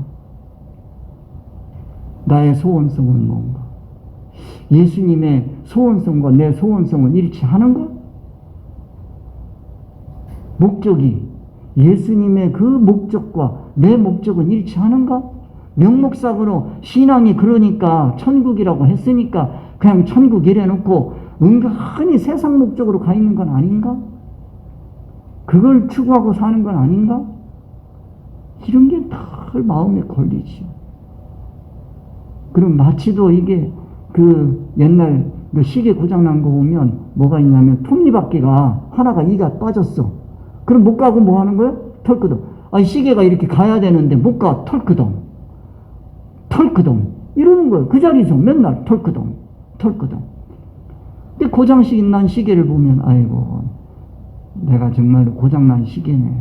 나의 소원성은 뭔가? 예수님의 소원성과 내 소원성은 일치하는가? 목적이 예수님의 그 목적과 내 목적은 일치하는가? 명목상으로 신앙이 그러니까 천국이라고 했으니까 그냥 천국 이래놓고 은근히 세상 목적으로 가 있는 건 아닌가? 그걸 추구하고 사는 건 아닌가? 이런 게 다 마음에 걸리죠. 그럼 마치도 이게 그 옛날 그 시계 고장난 거 보면 뭐가 있냐면 톱니바퀴가 하나가 이가 빠졌어. 그럼 못 가고 뭐 하는 거야? 털끄덩. 아니 시계가 이렇게 가야 되는데 못 가. 털끄덩. 털끄덩. 이러는 거예요. 그 자리에서 맨날 털끄덩. 털끄덩. 근데 고장식 난 시계를 보면 아이고 내가 정말로 고장난 시계네.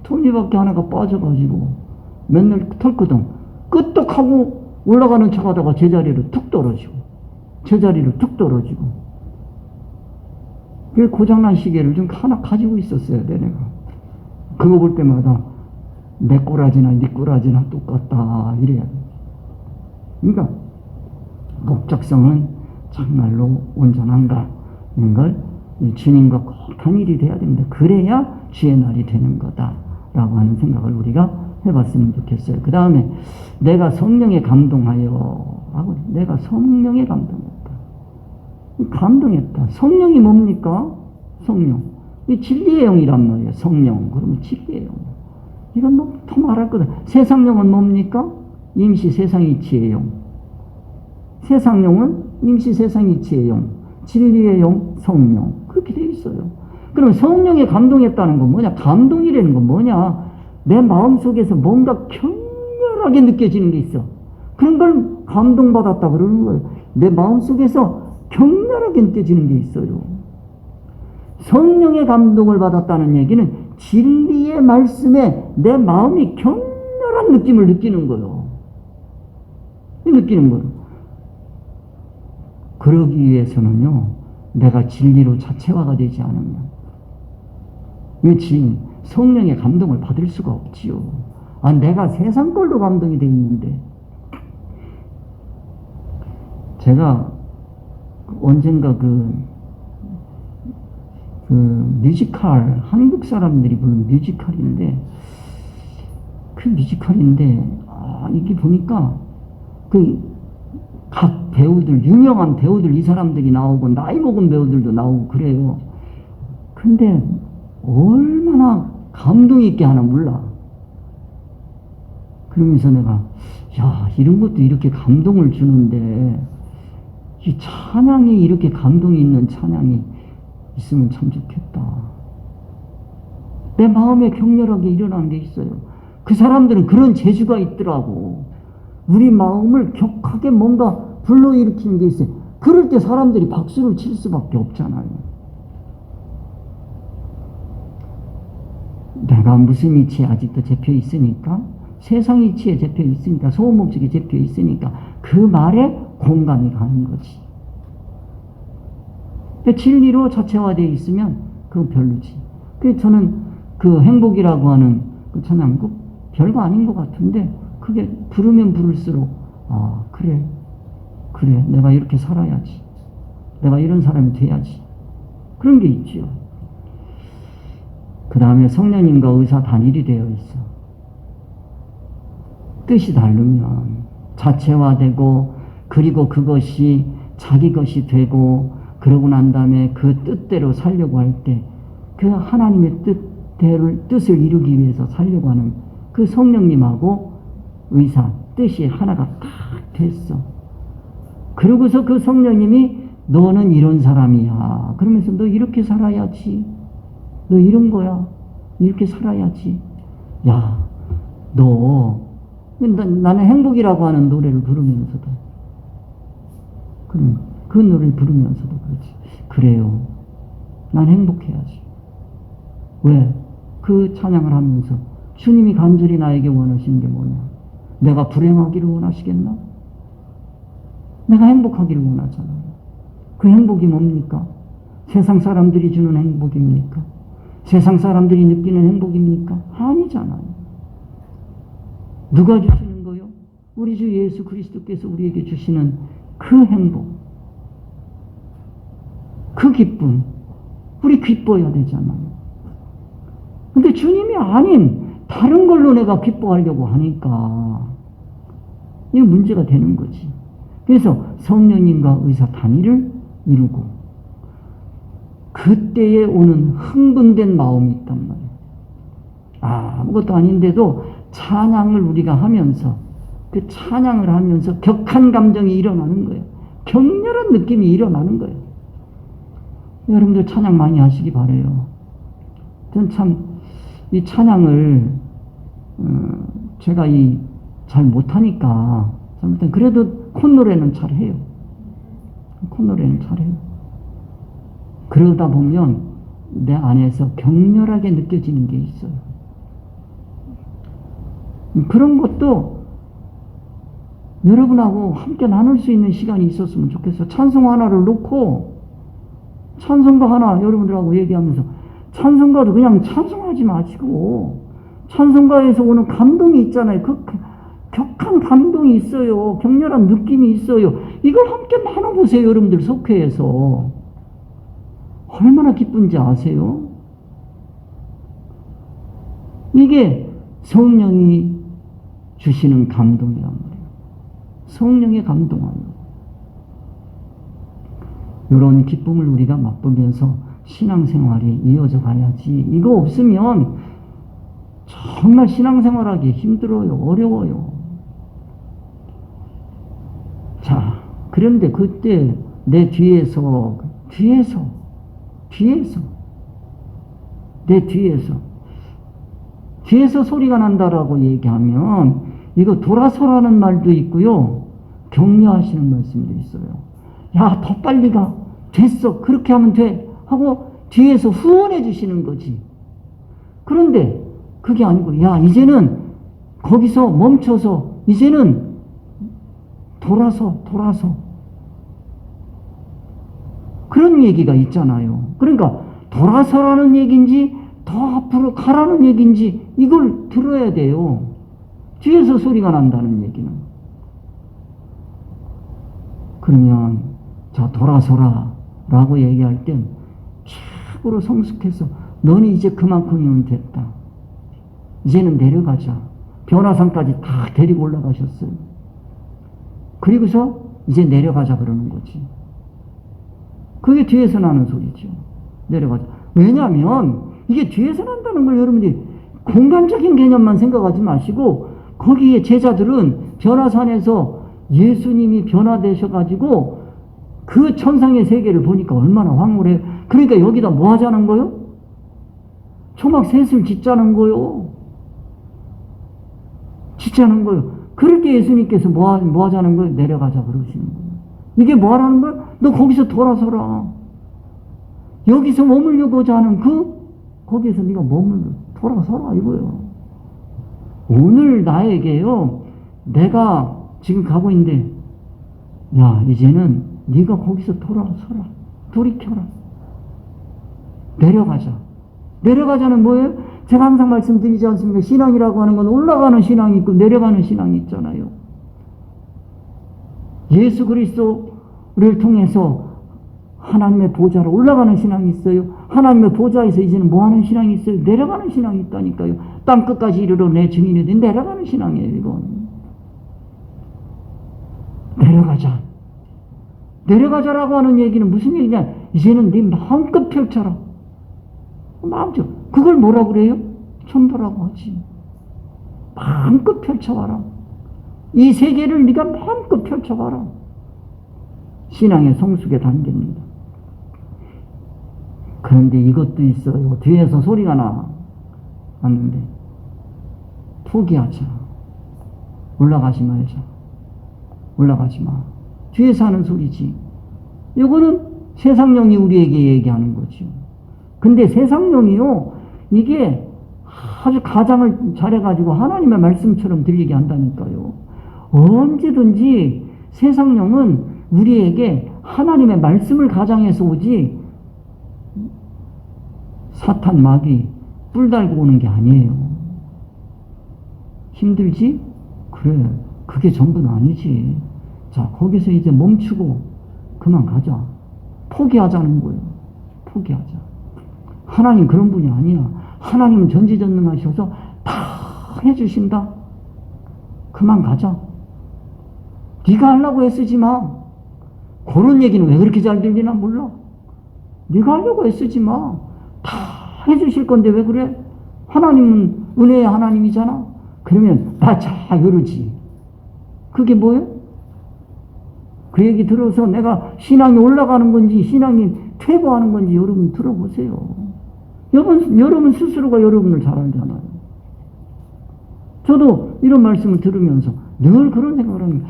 톱니바퀴 하나가 빠져가지고 맨날 털끄덩. 끄떡하고 올라가는 척 하다가 제자리로 툭 떨어지고 제자리로 툭 떨어지고. 그 고장난 시계를 좀 하나 가지고 있었어야 돼 내가. 그거 볼 때마다 내 꼬라지나 네 꼬라지나 똑같다 이래야 돼. 그러니까 목적성은 정말로 온전한가 이런 걸 주님과 꼭 단일이 돼야 됩니다. 그래야 주의 날이 되는 거다라고 하는 생각을 우리가 해봤으면 좋겠어요. 그 다음에 내가 성령에 감동하여 하고 내가 성령에 감동했다. 감동했다. 성령이 뭡니까? 성령. 이 진리의 영이란 말이에요. 성령. 그러면 진리의 영. 이건 뭐 더 말할 거다. 세상령은 뭡니까? 임시 세상이치의 영. 세상령은 임시 세상이치의 영. 진리의 영, 성령. 그렇게 되어 있어요. 그럼 성령에 감동했다는 건 뭐냐? 감동이라는 건 뭐냐? 내 마음속에서 뭔가 격렬하게 느껴지는 게 있어. 그런 걸 감동받았다 그러는 거예요. 내 마음속에서 격렬하게 느껴지는 게 있어요. 성령의 감동을 받았다는 얘기는 진리의 말씀에 내 마음이 격렬한 느낌을 느끼는 거예요. 느끼는 거예요. 그러기 위해서는요, 내가 진리로 자체화가 되지 않으면, 그렇지, 성령의 감동을 받을 수가 없지요. 아, 내가 세상 걸로 감동이 돼 있는데. 제가 언젠가 그 뮤지컬, 한국 사람들이 부르는 뮤지컬인데, 이게 보니까 각 배우들, 유명한 배우들, 이 사람들이 나오고, 나이 먹은 배우들도 나오고 그래요. 근데 얼마나 감동 있게 하나 몰라. 그러면서 내가, 야, 이런 것도 이렇게 감동을 주는데, 이 찬양이 이렇게 감동이 있는 찬양이 있으면 참 좋겠다. 내 마음에 격렬하게 일어나는 게 있어요. 그 사람들은 그런 재주가 있더라고. 우리 마음을 격하게 뭔가 불러일으키는 게 있어요. 그럴 때 사람들이 박수를 칠 수밖에 없잖아요. 내가 무슨 이치에 아직도 잡혀 있으니까, 세상 이치에 잡혀 있으니까, 소음 목적에 잡혀 있으니까 그 말에 공감이 가는 거지. 진리로 자체화되어 있으면 그건 별로지. 그래서 저는 그 행복이라고 하는 그 찬양곡 별거 아닌 것 같은데, 그게 부르면 부를수록 아, 그래 내가 이렇게 살아야지, 내가 이런 사람이 돼야지, 그런 게 있죠. 그 다음에 성령님과 의사 단일이 되어 있어. 뜻이 다르면 자체화되고, 그리고 그것이 자기 것이 되고, 그러고 난 다음에 그 뜻대로 살려고 할 때, 그 하나님의 뜻을 이루기 위해서 살려고 하는 그 성령님하고 의사, 뜻이 하나가 딱 됐어. 그러고서 그 성령님이 너는 이런 사람이야. 그러면서 너 이렇게 살아야지. 너 이런 거야. 이렇게 살아야지. 야, 나는 행복이라고 하는 노래를 부르면서도, 그 노래를 부르면서도 그렇지. 그래요. 난 행복해야지. 왜? 그 찬양을 하면서 주님이 간절히 나에게 원하시는 게 뭐냐? 내가 불행하기를 원하시겠나? 내가 행복하기를 원하잖아요. 그 행복이 뭡니까? 세상 사람들이 주는 행복입니까? 세상 사람들이 느끼는 행복입니까? 아니잖아요. 누가 주시는 거요? 우리 주 예수 그리스도께서 우리에게 주시는 그 행복, 그 기쁨, 우리 기뻐야 되잖아요. 근데 주님이 아닌 다른 걸로 내가 기뻐하려고 하니까 이게 문제가 되는 거지. 그래서 성령님과 의사 단위를 이루고 그때에 오는 흥분된 마음이 있단 말이에요. 아무것도 아닌데도 찬양을 우리가 하면서 그 찬양을 하면서 격한 감정이 일어나는 거예요. 격렬한 느낌이 일어나는 거예요. 여러분들 찬양 많이 하시기 바라요. 전 참 이 찬양을 제가 잘 못하니까 그래도 콧노래는 잘해요. 콧노래는 잘해요. 그러다 보면 내 안에서 격렬하게 느껴지는 게 있어요. 그런 것도 여러분하고 함께 나눌 수 있는 시간이 있었으면 좋겠어요. 찬송 하나를 놓고 찬송가 하나 여러분들하고 얘기하면서 찬송가도 그냥 찬송하지 마시고 찬송가에서 오는 감동이 있잖아요. 그 격한 감동이 있어요. 격렬한 느낌이 있어요. 이걸 함께 나눠보세요. 여러분들 속회에서. 얼마나 기쁜지 아세요? 이게 성령이 주시는 감동이란 말이에요. 성령의 감동이에요. 이런 기쁨을 우리가 맛보면서 신앙생활이 이어져 가야지. 이거 없으면 정말 신앙생활하기 힘들어요. 어려워요. 자, 그런데 그때 내 뒤에서 소리가 난다라고 얘기하면 이거 돌아서라는 말도 있고요. 격려하시는 말씀도 있어요. 야, 더 빨리 가. 됐어. 그렇게 하면 돼. 하고 뒤에서 후원해 주시는 거지. 그런데 그게 아니고, 야, 이제는 거기서 멈춰서, 이제는 돌아서. 그런 얘기가 있잖아요. 그러니까 돌아서라는 얘기인지 더 앞으로 가라는 얘기인지 이걸 들어야 돼요. 뒤에서 소리가 난다는 얘기는. 그러면 자, 돌아서라 라고 얘기할 땐 최고로 성숙해서 너는 이제 그만큼이면 됐다. 이제는 내려가자. 변화산까지 다 데리고 올라가셨어요. 그리고서 이제 내려가자 그러는 거지. 그게 뒤에서 나는 소리죠. 내려가자. 왜냐하면 이게 뒤에서 난다는 걸 여러분들이 공간적인 개념만 생각하지 마시고 거기에 제자들은 변화산에서 예수님이 변화되셔가지고 그 천상의 세계를 보니까 얼마나 황홀해요. 그러니까 여기다 뭐 하자는 거요? 초막 셋을 짓자는 거요. 그럴 때 예수님께서 뭐 하자는 거예요? 내려가자 그러시는 거예요. 이게 뭐 하라는 거예요? 너 거기서 돌아서라. 여기서 머물려고자 하는 거기에서 네가 돌아서라 이거예요. 오늘 나에게요, 내가 지금 가고 있는데, 야, 이제는 네가 거기서 돌아서라. 돌이켜라. 내려가자는 뭐예요? 제가 항상 말씀드리지 않습니까? 신앙이라고 하는 건 올라가는 신앙이 있고 내려가는 신앙이 있잖아요. 예수 그리스도를 통해서 하나님의 보좌로 올라가는 신앙이 있어요. 하나님의 보좌에서 이제는 뭐 하는 신앙이 있어요? 내려가는 신앙이 있다니까요. 땅끝까지 이르러 내 증인이 돼. 내려가는 신앙이에요, 이건. 내려가자라고 하는 얘기는 무슨 얘기냐? 이제는 네 마음껏 펼쳐라. 마음껏. 그걸 뭐라 그래요? 전도라고 하지. 마음껏 펼쳐봐라. 이 세계를 네가 마음껏 펼쳐봐라. 신앙의 성숙의 단계입니다. 그런데 이것도 있어요. 뒤에서 소리가 났는데 포기하자. 올라가지 마. 뒤에서 하는 소리지. 이거는 세상령이 우리에게 얘기하는 거죠. 근데 세상령이요, 이게 아주 가장을 잘해가지고 하나님의 말씀처럼 들리게 한다니까요. 언제든지 세상령은 우리에게 하나님의 말씀을 가장해서 오지 사탄 마귀 뿔 달고 오는 게 아니에요. 힘들지? 그래, 그게 전부는 아니지. 자, 거기서 이제 멈추고 그만 가자. 포기하자는 거예요. 포기하자. 하나님 그런 분이 아니야. 하나님은 전지전능하셔서 다 해주신다. 그만 가자. 네가 하려고 애쓰지 마. 그런 얘기는 왜 그렇게 잘 들리나 몰라. 네가 하려고 애쓰지 마. 다 해주실 건데 왜 그래? 하나님은 은혜의 하나님이잖아. 그러면 나 자 이러지. 그게 뭐예요? 그 얘기 들어서 내가 신앙이 올라가는 건지 신앙이 퇴보하는 건지 여러분 들어보세요. 여러분 스스로가 여러분을 잘 알잖아요. 저도 이런 말씀을 들으면서 늘 그런 생각을 합니다.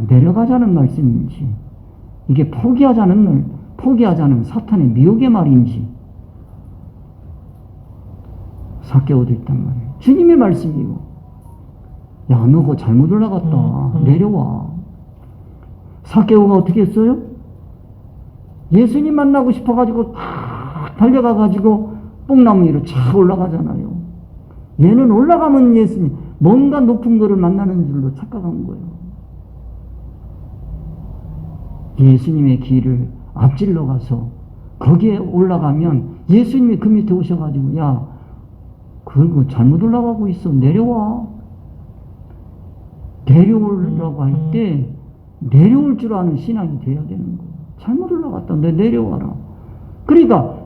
내려가자는 말씀인지, 이게 포기하자는 사탄의 미혹의 말인지, 삭개오도 있단 말이에요. 주님의 말씀이고, 너 그거 잘못 올라갔다. 내려와. 삭개오가 어떻게 했어요? 예수님 만나고 싶어가지고 탁 달려가가지고 뽕나무 위로 착 올라가잖아요. 얘는 올라가면 예수님, 뭔가 높은 거를 만나는 줄로 착각한 거예요. 예수님의 길을 앞질러 가서 거기에 올라가면 예수님이 그 밑에 오셔가지고 그거 잘못 올라가고 있어. 내려와. 내려오려고 할 때 내려올 줄 아는 신앙이 돼야 되는 거예요. 잘못 올라갔다. 내려와라. 그러니까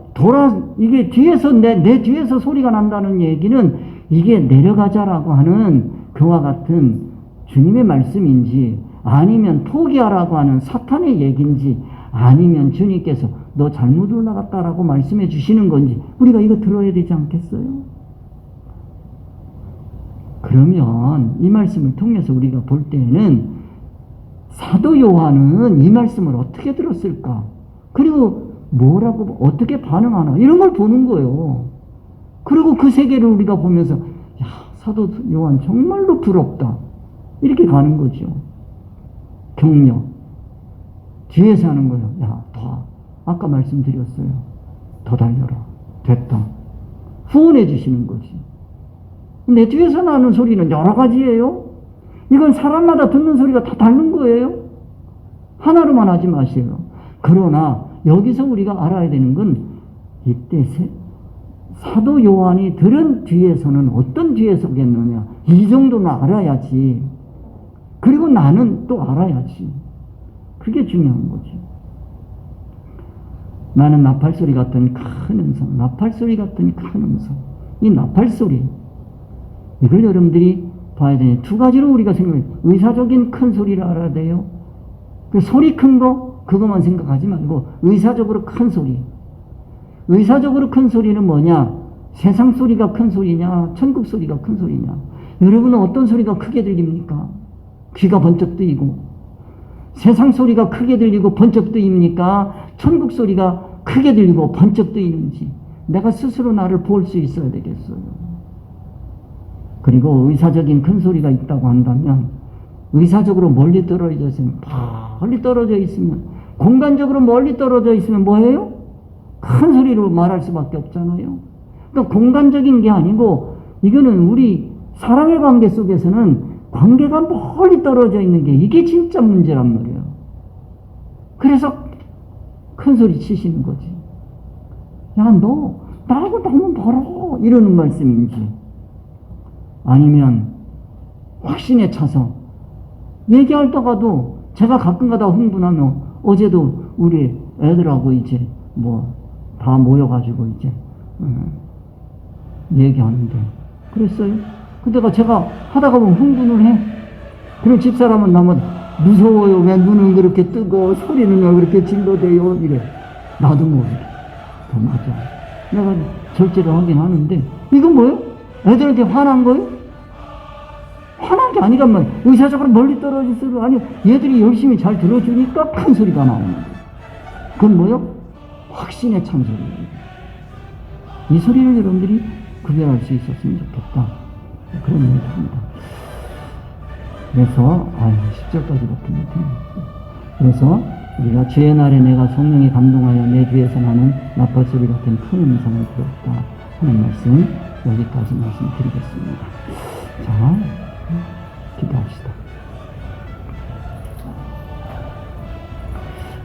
이게 뒤에서 내 뒤에서 소리가 난다는 얘기는 이게 내려가자라고 하는 그와 같은 주님의 말씀인지, 아니면 포기하라고 하는 사탄의 얘기인지, 아니면 주님께서 너 잘못 올라갔다라고 말씀해 주시는 건지 우리가 이거 들어야 되지 않겠어요? 그러면 이 말씀을 통해서 우리가 볼 때에는 사도 요한은 이 말씀을 어떻게 들었을까? 그리고 뭐라고 어떻게 반응하나? 이런 걸 보는 거예요. 그리고 그 세계를 우리가 보면서 사도 요한 정말로 부럽다. 이렇게 가는 거죠. 격려. 뒤에서 하는 거예요. 아까 말씀드렸어요. 더 달려라. 됐다. 후원해 주시는 거지. 내 뒤에서 나는 소리는 여러 가지예요. 이건 사람마다 듣는 소리가 다 다른 거예요. 하나로만 하지 마세요. 그러나 여기서 우리가 알아야 되는 건 이때 사도 요한이 들은 뒤에서는 어떤 뒤에서겠느냐. 이 정도는 알아야지. 그리고 나는 또 알아야지. 그게 중요한 거죠. 나는 나팔소리 같은 큰 음성, 나팔소리 같은 큰 음성. 이 나팔소리, 이걸 여러분들이 봐야 되냐. 두 가지로 우리가 생각해요. 의사적인 큰 소리를 알아야 돼요. 그 소리 큰 거, 그것만 생각하지 말고 의사적으로 큰 소리. 의사적으로 큰 소리는 뭐냐? 세상 소리가 큰 소리냐? 천국 소리가 큰 소리냐? 여러분은 어떤 소리가 크게 들립니까? 귀가 번쩍 뜨이고. 세상 소리가 크게 들리고 번쩍 뜨입니까? 천국 소리가 크게 들리고 번쩍 뜨이는지 내가 스스로 나를 볼 수 있어야 되겠어요. 그리고 의사적인 큰 소리가 있다고 한다면 의사적으로 멀리 떨어져 있으면, 멀리 떨어져 있으면, 공간적으로 멀리 떨어져 있으면 뭐예요? 큰 소리로 말할 수밖에 없잖아요. 그러니까 공간적인 게 아니고 이거는 우리 사랑의 관계 속에서는 관계가 멀리 떨어져 있는 게 이게 진짜 문제란 말이에요. 그래서 큰 소리 치시는 거지. 너 나하고 너무 멀어. 이러는 말씀인지, 아니면 확신에 차서 얘기하다가도 제가 가끔 가다 흥분하면, 어제도 우리 애들하고 이제 다 모여가지고 이제 얘기하는데 그랬어요. 근데 제가 하다가 보면 흥분을 해. 그럼 집사람은 나면 무서워요. 왜 눈은 그렇게 뜨고 소리는 왜 그렇게 질러대요? 이래. 나도 모르게. 맞아. 내가 절제를 하긴 하는데, 이건 뭐예요? 애들한테 화난 거예요? 화난 게 아니란 말이에요. 의사적으로 멀리 떨어질 소리 아니요. 얘들이 열심히 잘 들어주니까 큰 소리가 나오는 거예요. 그건 뭐예요? 확신에 찬 소리예요. 이 소리를 여러분들이 구별할 수 있었으면 좋겠다. 그런 얘기입니다. 그래서 10절까지 바뀝니다. 그래서 우리가 주의 날에 내가 성령에 감동하여 내 귀에서 나는 나팔소리 같은 큰 음성을 들었다 하는 말씀, 여기까지 말씀드리겠습니다. 자, 기도합시다.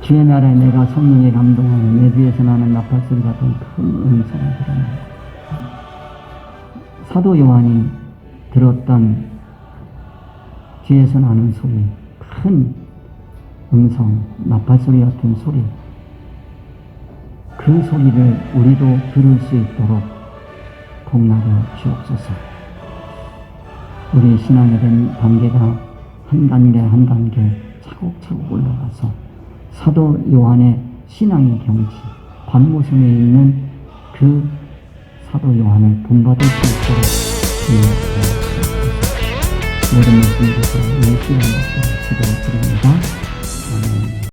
주의 날에 내가 성령에 감동하여 내 귀에서 나는 나팔소리 같은 큰 음성을 들었다. 사도 요한이 들었던 뒤에서 나는 소리, 큰 음성, 나팔 소리 같은 소리, 그 소리를 우리도 들을 수 있도록 복나려 주옵소서. 우리 신앙에 대한 단계가 한 단계 한 단계 차곡차곡 올라가서 사도 요한의 신앙의 경지, 반모섬에 있는 그 사도 요한을 본받을 수 있도록 주옵소서. 모든 말씀 주셔서 예수의 이름으로 기도드립니다. 아멘.